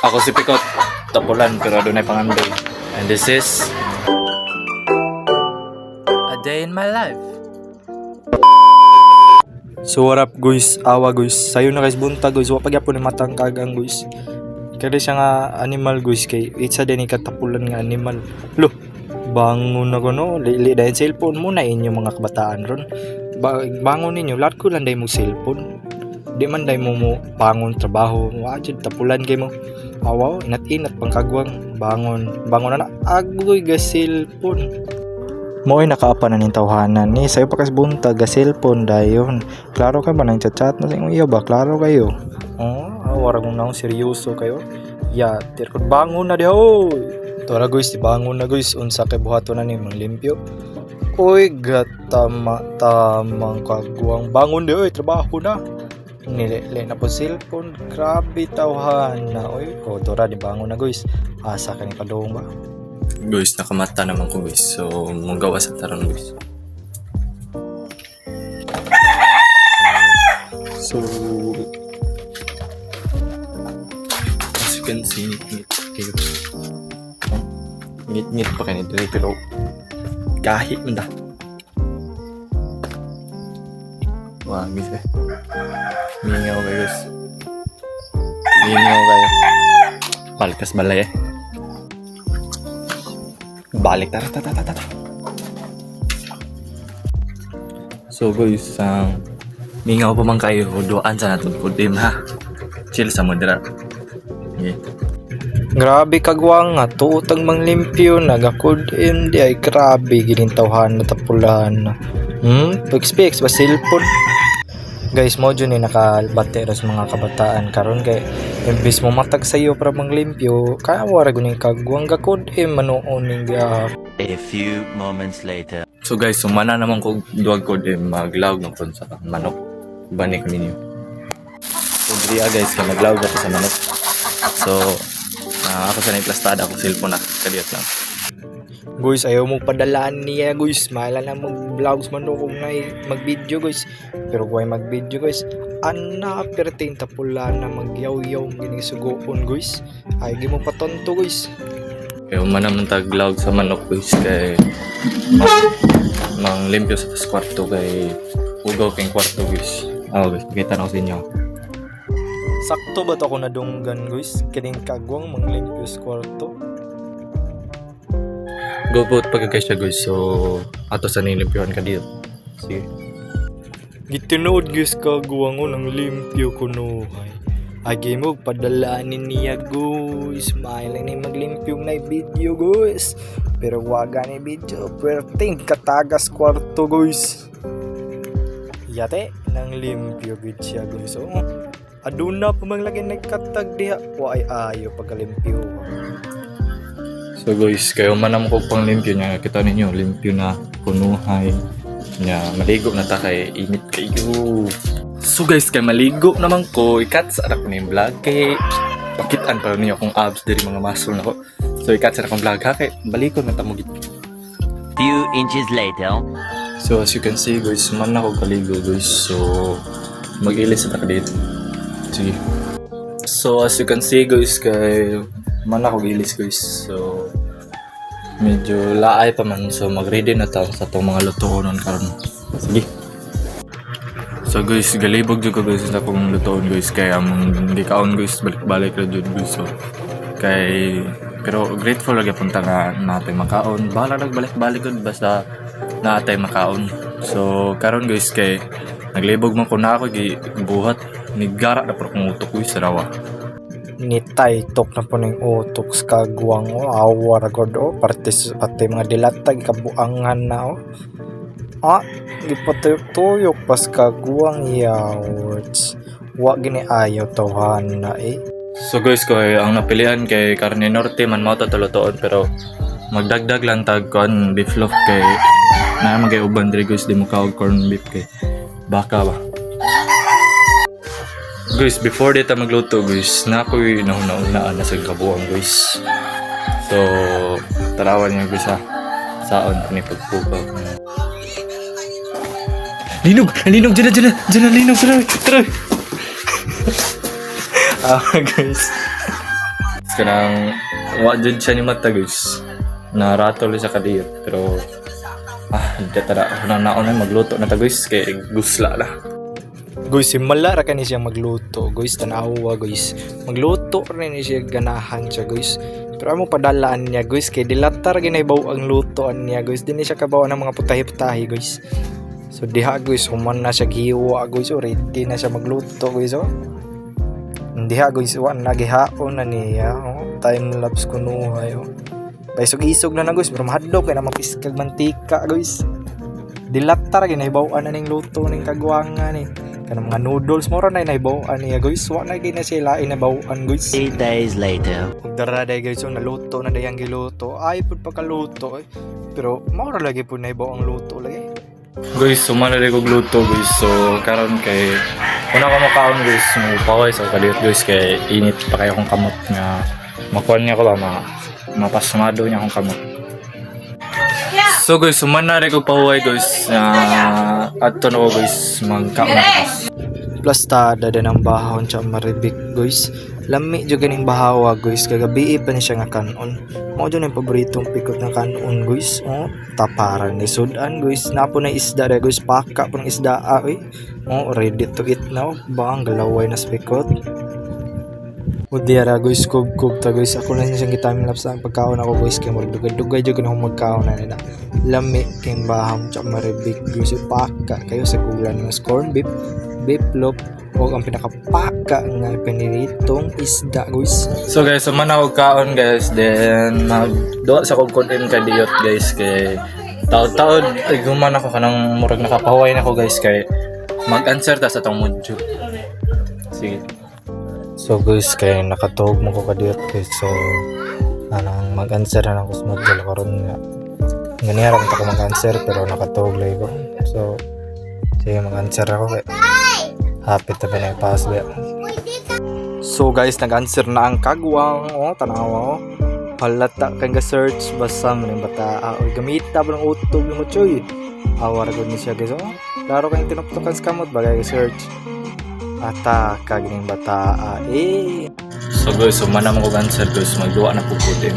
Ako si Pikot, tapulan pero adunay pangandoy. And this is a day in my life. So what up guys, awa guys, sayo na guys bunta guys, wapag yapon ni matang kagang guys. Kaya siya nga animal guys, kay itsa din ikatapulan nga animal. Lo, bangon na ko no, lili dahil cellphone mo na inyo mga kabataan ron. Bangon ninyo, lahat ko lang dahil mo cellphone. Di man dahil mo bangon trabaho, wajid tapulan kayo mo. Awaw, inat-inat pangkagwang, bangon na agoy ga cellphone. Mo'y nakaapa na ning tawhanan ni sayo pa kas bunta ga cellphone dayon. Klaro ka ba nang chat mo sa imong iya ba? Klaro kayo. Warag mo na seryoso kayo. Ya, tirkod bangon na di ho. Tora guys, di bangon na guys. Unsa kay buhaton na ni mang limpyo. Oy, tamang kagwang bangon di oy, trabaho na. Nilele na po cellphone. Grabe tawhana. Oy, tora di bangon na guys. Asa ka ni padong ba? Guys, nakamata naman ko guys. So, magawa sa taron guys. So, as you can see, ngit-ngit pa kanito pero kahit man da. Wah, guys eh. Mingaw kayo guys. Mingaw kayo. Palkas balay eh. Balik tara. So guys, mingaw pa man kayo, doan sa natin kudim ha. Chill sa modera. Okay. Grabe kagwang nga tuutang mang limpyo nagakudim di ay grabe ginintawhan na tapulan. Pag-speaks ba cellphone? Guys, mo dyan nakabate sa mga kabataan karon kay imbis mo matag sayo para mang limpyo kaya wala guning kagwang gakudim manoon ning A few moments later. So guys, sumana naman ko duwag ko din maglawg ng kon sa manok. Banik ninyo. So driya guys, kaya maglawg ako sa manok. So ako sa naiplastada akong cellphone na kadiyot lang. Guys, ayaw mo padalaan niya guys. Mahala na mag-vlogs man kung mag-video guys. Pero kung ay mag-video guys, perting tapula na mag-yaw-yaw ginisugoon guys. Ay, di mo patonto guys. Kaya man naman tag-vlog sa manok guys kay mang limpyo sa kwarto kay ugaw kayong kwarto guys. Guys, pakita na ko sa inyo. Sakto ba to ako nadunggan guys? Kining kagwang mang limpyo sa kwarto. Go vote pagkakay siya guys. So ato sa nilimpyohan ka dito. Sige. Gitinood guys kagwang ko ng limpyo kunuhay. Agi mo padalaanin niya guys. Smiling na maglimpyo na video guys. Pero waga ni video. Perting katagas kwarto guys. Yate nang limpyo guys siya guys. Aduna pa maglagay nagkatag diha. Waay ayo pagkalimpyo. So guys, kayo man naman ko pang limpyo niya. Kita ninyo, limpyo na kunuhay niya. Maligo na ta kay init kayo. So guys, kay maligo naman ko. Ikat sa anak ko na yung vlog. Kay pakitaan pa ninyo akong abs dari mga muscle na ko. So ikat sa akong vlog ha. Kay balikon na tamugit. Few inches later. So as you can see guys, man ako kaligo guys. So mag-ilis sa taka dito. Sige. So as you can see guys, kay man ako gilis guys. So medyo laay pa man. So mag-ready na tayo sa itong mga lutoon karon. Sige. So guys, galibog dyan ko guys sa akong lutoon guys. Kaya among gikaon guys, balik-balik na dyan guys. So pero grateful lagi punta nga natin makaon. Bahala nagbalik-balik dyan basta natin makaon. So karon guys, kay naglibog man ko na ako buhat. Nigara na po kong utok guys sa rawa. Nitay tok na po ng utok sa kagwang awar god pati mga dilatag kabuangan na gipatuyok pas kagwang yawards wa gini ayaw tawhan na So guys, ko ang napilian kay Carne Norte man mao ta tulutoon pero magdagdag lang tag kon beef loaf kay na magay uban diri guys di mo kaog corn beef kay baka ba. Guys, before dito magluto guys, na ako'y nauna-unaan na sa kabuang guys. So, tarawan niyo guys ha. Saon ko ni pagpukaw. Linog! Linog! Diyan na! Linog! Tara! guys, Kanang wa jud siya ni mata guys. Naratol siya kadiyot pero hindi tara naon na magluto na ta guys kay gusla la. Guys, simala ra kani siya magluto. Guys, tanawa guys. Magluto rin siya ganahan siya guys. Pero amo padalaan niya guys kay dilatar ginaybaw ang lutoan niya guys. Dinhi siya kabaw ng mga putahi-putahi guys. So diha guys, human na siya giwa guys. So ready na siya magluto guys. Oh. Diha guys, wa na gihaon na niya. Oh. Time lapse kunuhay. Oh. Isog-isog na guys, pero mahadlok kay na mapiskag mantika guys. Dilatar ginaybawan na ning luto ning kagwangan ni. Kanang mga noodles mo ra na nahibawan niya guys. Wa na kay na sila inabawan guys. 3 days later. Ug dara day guys, so naluto na dayang giluto. Ay pud pagkaluto eh. Pero mao ra lagi pud nahibaw ang luto lagi. Guys, sumala rin kong luto guys. So karon kay una ka makaon guys, mupaway sa kadiyot guys kay init pa kayo kong kamot nga makuan niya ko ba mapasmado niya akong kamot. So guys, sumana rin kong pahuway guys. Ato na ko guys, magkaon. Plus tada din ang bahon siya maribik guys. Lami jud ganing bahawa guys. Kagabi pa ni siya nga kanon. Mao jud ang paboritong pikot ng kanon guys. Oh, taparan ni sudan guys. Napo na isda ra guys, paka pang isda oy. Oh, ready to eat now. Bang galaway na sa pikot. Udiara guys, kub ta guys. Ako lang siyang gitaming laps ang pagkaon ako guys. Kaya magdugay-dugay dyan ako magkaon na nila. Lami king baham tsaka maribik guys. Paka kayo sa kulan ng corn beef, beef loaf, o ang pinakapaka nga pinilitong isda guys. So guys, sumana ko kaon guys. Then magduwa sa kong content kadiyot guys. Kay taod-taod guman ako kanang murag nakapahuway na ako guys. Kay mag-answer ta sa tong module. Sige. So guys, kaya nakatog mo ko kadiyot guys. So anang mag-answer na ako sa module karon nga. Ganyan rin ako mag-answer pero nakatog lang ko. So sige, mag-answer ako kay hapit na ba na ipass ba. So guys, nag-answer na ang kagwang. Oh, tanawa oh. Halata kang ga-search basam ng bata. Oy, gamita ba ng utog mo choy. Awar gud ni siya guys. Oh, klaro kayong tinuptukan sa kamot bagay ga-search. Ata kagining bata So guys, sumana mo kong answer guys. Magduwa na po din.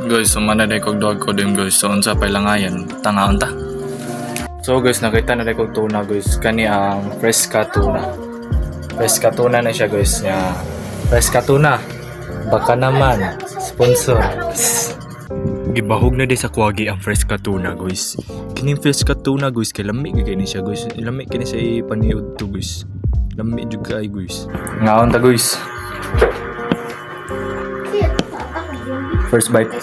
Guys, sumana na kong duwag ko din guys. So unsa pa ilangayan, tangaon ta. So guys, nakita na rin kong tuna guys. Kani ang fresca tuna. Fresca tuna na siya guys. Fresca tuna. Baka naman sponsor. gibahog na di sa kuwagi ang fresca tuna guys. Kining fresca tuna guys kay lami gani siya guys. Lami kini sa ipaniud to guys. Lami jud kay guys. Ngaon ta guys. First bite.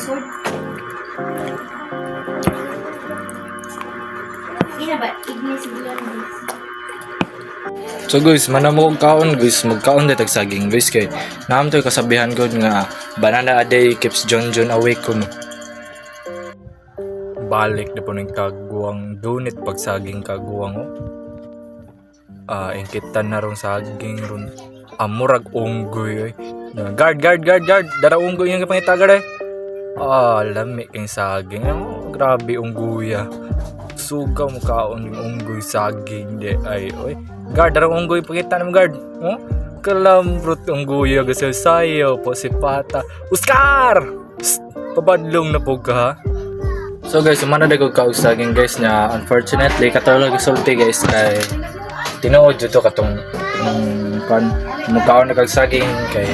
So guys, manamo og kaon guys, magkaon day tag saging guys kay naam toy kasabihan gud nga banana a day keeps John awake kuno. Balik na po ng kagwang dunit pag saging kagwang ingkitan na ron saging ron amurag unggoy guard dara unggoy yung kapangitaga lami king saging grabe unggoy suga mo kaon yung unggoy saging de ay oy guard dara unggoy pakita mo guard kalambrot unggoy kasi sayo po si pata Oscar pabadlong na po ka ha. So guys, umana day ko kaog saging guys na unfortunately katulog sulti guys kay tinuod jud to katong mukhaon na kag saging kay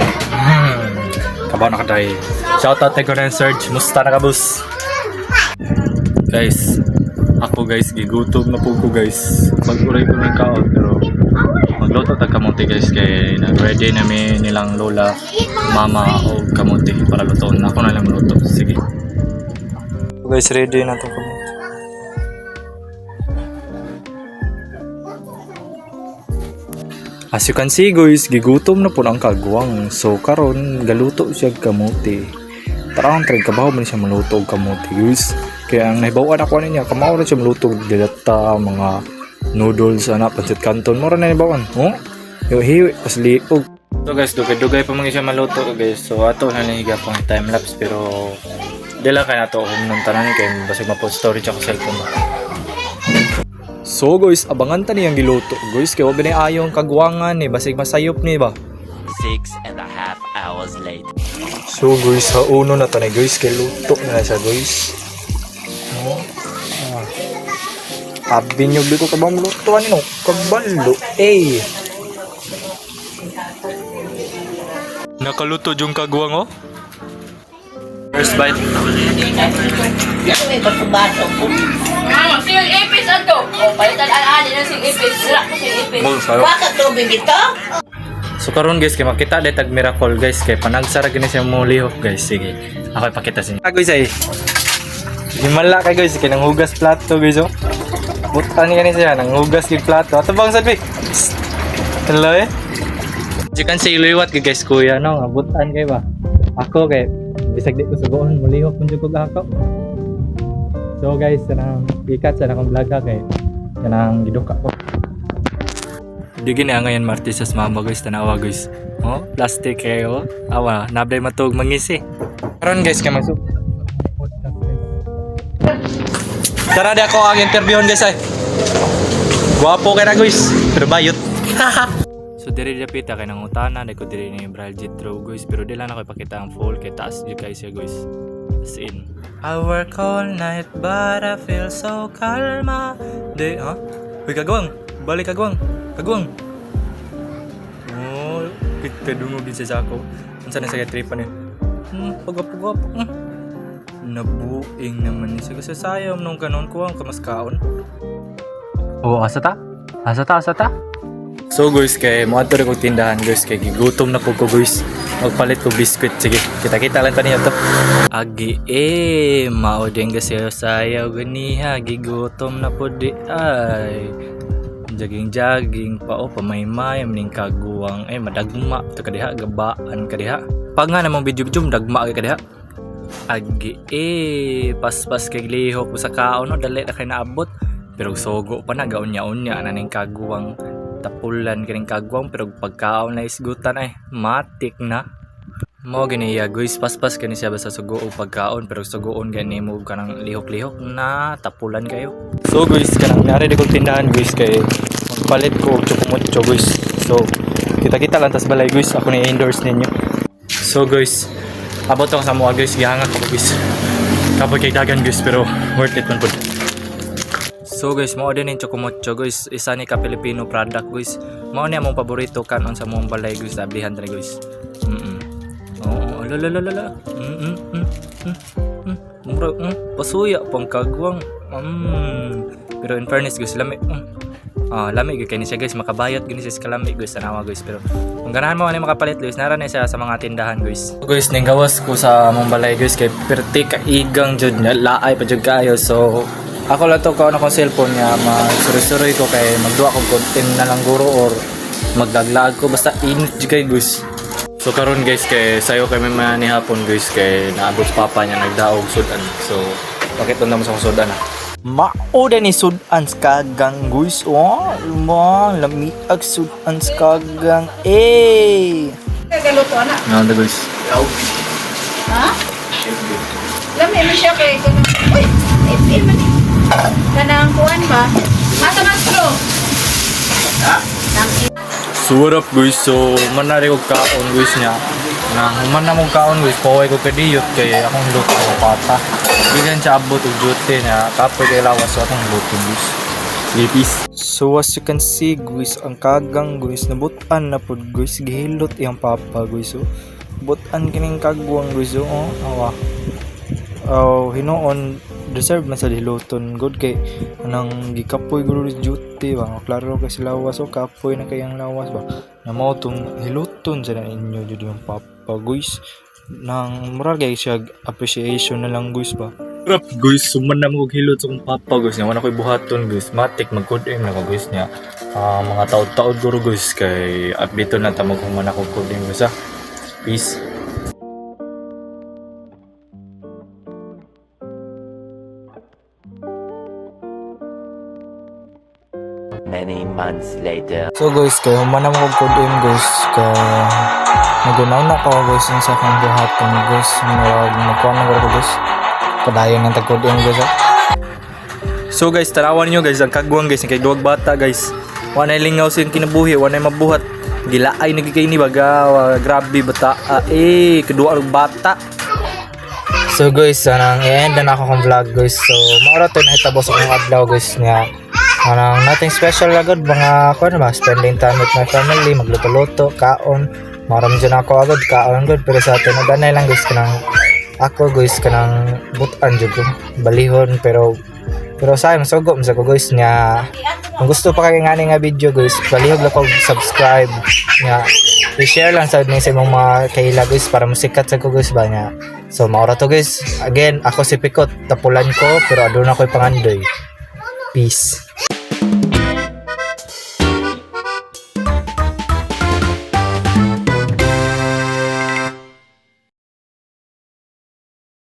kabaw na katay. Shout out kay Gordon Surge, musta na ka boss? Guys, ako guys gigutom na po ko guys. Mag-uray ko ng kaon pero magluto tag kamote guys kay nag-ready na mi nilang lola, mama o kamote para lutoon. Ako na lang luto. Sige. Guys, ready na to kamo. As you can see guys, gigutom na po ang kagwang. So karon galuto siya kamote. Tarang try kabaw man siya maluto og kamote guys. Kaya ang nahibawan ako niya, kamao na siya maluto og dilata, mga noodles ana pancit canton mo ra na nahibawan. Yo hiwi pas liog. So guys, dugay pa man siya maluto guys. So ato na higa pang time lapse pero dila kay nato nung tanan kay basig ma-post story sa cellphone. So guys, abangan ta niyang giluto guys kay wa ba ni ayong kagwangan ni basig masayop ni ba. 6.5 hours hours later. So guys, sa uno na tanay guys, kay luto na siya guys. No? Abinyog ko ka ba lutuan no? Kagbalo. Eh. Nakaluto yung kagwang oh. First bite. May baso-baso ko. Sing ipis ato. O, palitan aan na sing ipis. Wala ko sing ipis. Bakit tubig ito? So karon guys, kay makita dahil tag miracle guys, kay panagsara gini siya mo lihok guys. Sige, ako ipakita sa inyo. Guys ay, himala ka guys, kay nanghugas plato guys oh. Butan ni siya, nanghugas yung plato. Ato bang sabi? Hello eh. As you can see, liwat kay guys kuya no, butan kay ba? Ako kay bisag di ko sugoon, mulihok kun jud ko ako. So guys, kanang ikat sa akong vlog kay kanang giduka ko. Di gini ngayon martes sa mama guys, tanawa guys. Oh, plastic kayo. Awa, nabay matug mangisi. Karon guys, kay magsub. Tara di ako ang interviewon guys ay. Guwapo kay na guys, pero bayot. So diri dapita kay nang utana, di ko diri ni Bral Jitro guys, pero di lang ako ipakita ang full kay taas di guys ya guys. As in, I work all night but I feel so calma. Di, ha? Uy, kagwang. Balik kagwang. Kagwang. Oh, kita dungog din sa ako. Unsa na sa tripan niya? Pagapugap. Nabuing naman ni sa sayom nung kanon ko ang kamaskaon. Oh, asa ta? Asa ta? So guys, kay mo ato rin kong tindahan guys, kay gigutom na po ko guys. Magpalit ko biskuit. Sige, kita-kita lang taniyo to. Agi mao din kasi sayaw ganiha, gigutom na po di ay. Jaging pa o pamaymay ning kaguwang madagma to kadiha gabaan kadiha. Pag nga namang video dagma kay kadiha. Agi paspas kay lihok sa kaon no dali na kay naabot. Pero sogo pa na gaunya-unya na ning kaguwang tapulan kining kagwang pero pagkaon na isgutan ay matik na. Mo ganiya guys, paspas kani siya basta sugo o pagkaon pero sugoon gani mo kanang lihok-lihok na tapulan kayo. So guys, kanang nari di kong tindahan guys kay magpalit ko og chocomocho guys. So kita-kita lang tas balay guys, ako ni endorse ninyo. So guys, abot ako sa mga guys, gihangak ako guys. Kapag kay dagan guys pero worth it man pud. So guys, mao din yung chocomocho guys, isa ni ka Filipino product guys. Mao ni among paborito kanon sa mong balay guys, ablihan dre guys. Oh, la. Mura, pasuya pang kagwang. Pero in fairness guys, lami. Lami gyud kay ni siya guys, makabayot gyud siya sa kalami guys, tanawa guys. Pero kung ganahan mo ani makapalit guys, nara na siya sa mga tindahan guys. So guys, ning gawas ko sa mong balay guys kay perti ka igang jud na laay pa jud kayo. So ako lang to kaon akong cellphone niya, magsuri-suri ko kay magduwa ko content na lang guro or magdaglag ko basta init jud kay guys. So karon guys, kay sayo kay may ni hapon guys, kay naabot papa niya nagdaog sudan. So bakit mo sa sudan ha? Mao din ni sudan sa kagang guys. Oh, lami ag sudan sa kagang. Kaluto na. Ano guys? Ha? Lami mo siya kay kanang. Uy, ipin man. Kanang kuan ba? Asa man pro? Ha? So what up guys, so manari ko kaon guys niya. Man na mong kaon guys, paway ko kadiyot kay akong luto ko pata. Bigan siya abot og duty niya, kapoy kay lawas so akong luto guys. Lipis. So as you can see guys, ang kagang guys, nabutan na pod guys, gihilot iyang papa guys. So butan kining kagwang guys. Oh, awa. Hinoon deserve man sa hiluton good kay anang gikapoy guro duty ba, klaro kasi lawas o kapoy na kayang lawas ba na mao tong hiluton sa inyo jud yung papa guys, nang moral guys siya appreciation na lang guys ba. Rap guys, suman na mo hilot sa kong papa guys niya, wala ko'y buhaton guys, matik mag-good-aim na ko guys niya. Mga taod-taod guro guys, kay update na tamag kung man ako good-aim guys ha. Peace. Many months later. So guys, kay human na mo good aim guys, kay nagunaw na ko guys sa akong buhaton guys, magkuha na ko guys, padayon ng tag good aim guys. So guys, tarawan niyo guys, ang kagwang guys, kay duwag bata guys. Wanay lingaw siyang kinabuhi, wanay mabuhat. Gilaay nagikay ni baga, grabe bata. Kedua ang bata. So guys, anang i-end na ako kong vlog guys. So maura to nahitabo sa akong adlaw guys nga. Anang nothing special agad, mga ako na ba, spending time with my family, magluto-luto, kaon. Maram dyan ako agad, kaon good. Pero sa atin, nadanay lang guys kanang ako guys kanang butan dyan ko. Balihon pero sayang sugo sa ko guys nga. Kung gusto pa kayo nga nga video guys, balihog lang ko subscribe nga. I-share lang sa imong mga kaila guys para musikat sa ko guys ba nga. So maura to guys. Again, ako si Pikot, tapulan ko pero aduna ko'y pangandoy. Peace.